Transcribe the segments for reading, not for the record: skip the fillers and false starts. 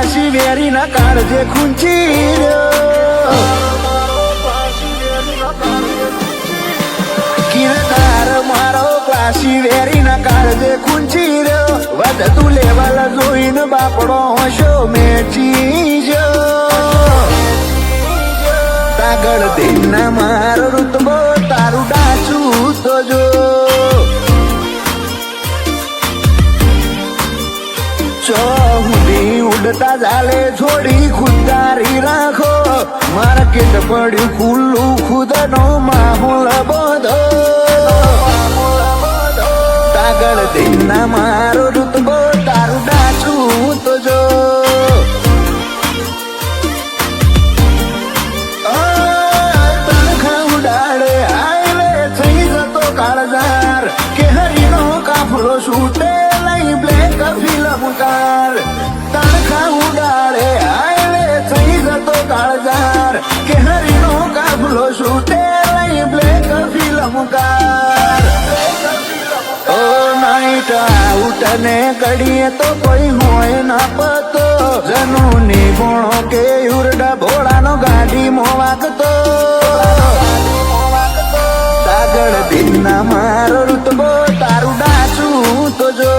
classy very ના કાળજે ખૂંચી કિરદાર મારો classy very ના કાળજે ખૂંચી રહ્યો વધતું લેવલ જોઈને બાપડો હોશો મેચી તાગળ દિનના મારો ઋતબો તારું ડાચું તો જો ચોહુડી ઉડતા ચાલે છોડી ખુદારી રાખો માર્કેટ પડ્યું ખુલ્લું ખુદનો માહોલ બધો તાગળ દિનના મારો ઋતબો તારું ડાચું તો જો તણખા ઉડાડે હાઈવે થઈ જતો કાળજાર કે હરીનો કાફલો છૂટે લઈ બ્લેક ફિલ્મ કાર તણખા ઉડાડે હાઈવે થઈ જતો કાળજાર કે હરીનો કાફલો છૂટે લઈ બ્લેક ફિલ્મ કાર ઓ નાઈટ આઉટ ને કડીએ તો કોઈ હોય ના પતો જનુની ગુણો કે ઉરડા ભોળાનો ગાડી મોવાગતો સાગળ દિનના મારો ઋતબો તારું ડાચું તો જો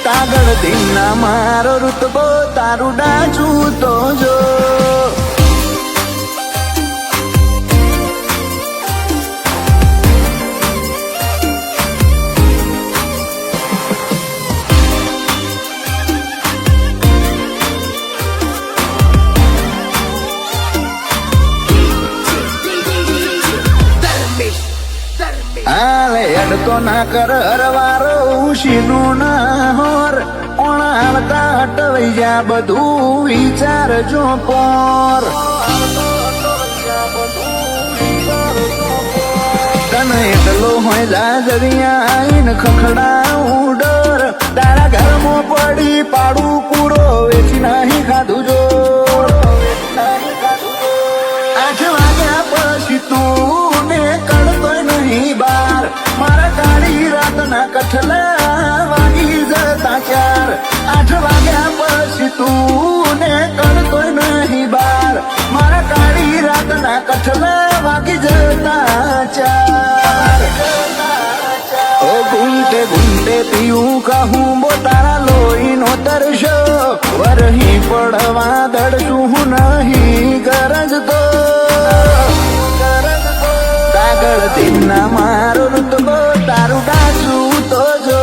સાગળ દિનના મારો ઋતબો તારું ડાચું તો જો હાલે અડતો ના કર હરવારો ઉશીનું ના હોર ઓણાળતા હટવાઈ જા બધું વિચારજો પોર તને એટલો હોય જાજરિયા આઈન ખખડાવું ડર તારા ઘરમાં પડી પાડું કૂડો વેચી નહીં ખાધું જો 8 વાગ્યા પછી તું ને કળતોય નહીં બાર મારા કાળી રાતના કઠલા વાગી જતા 4 8 વાગ્યા પછી તું ને કળતોય નહીં બાર મારા કાળી રાતના કઠલા વાગી જતા 4 ઓ ગુંટે ગુંટે પીવું કહું બો તારા લોહીનો તરશો વરહી પડવા દડશું નહીં ગરજ તો કાગળ દિનના મારો ઋતબો તારું ડાચું તો જો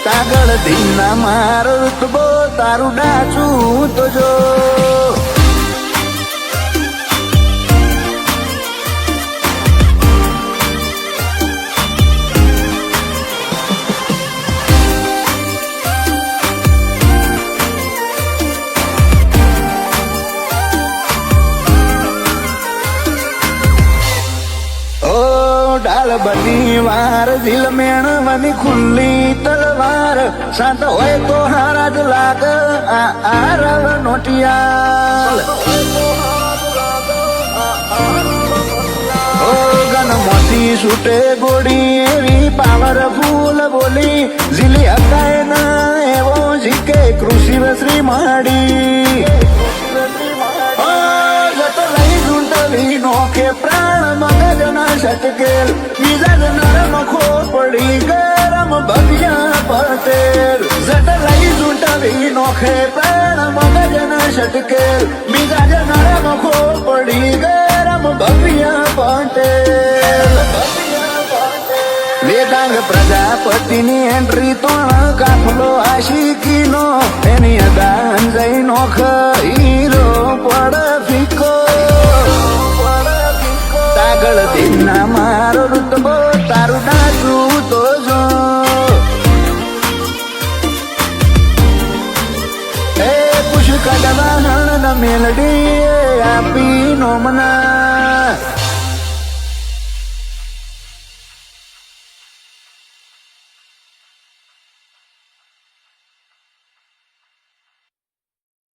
કાગળ દિનના મારો ઋતબો તારું ડાચું તો જો ડાલ બની વાર દિલ મેણવાની ખુલ્લી તલવાર શાંત હોય તો હારા જ લાગ આરવ નોટિયાલ ઓ ગન મોતી છૂટે ગોડી એવી પાવરફુલ બોલી ઝીલી હકાય ના એવો જીકે કૃષિ શ્રી માડી નોખે પ્રાણ મગજના શટકેલ મિજાજ નરમ ખોપડી ગરમ ભવ્યા પટેલ જટલાઈ ઝૂંટવી નોખે પ્રાણ મગજના શટકેલ મિજાજ નરમ ખોપડી ગરમ ભવ્યા પટેલ વેદાંગ પ્રજાપતિની એન્ટ્રી તોણ કાફલો આશિકીનો એની અદાન જઈ નોખ હીરો પડ ફીકો કાગળ દિનના મારો ઋતબો તારું ડાચું તો જો એ પુષ્કળ વાહણ ન મેલડી આપી નો મના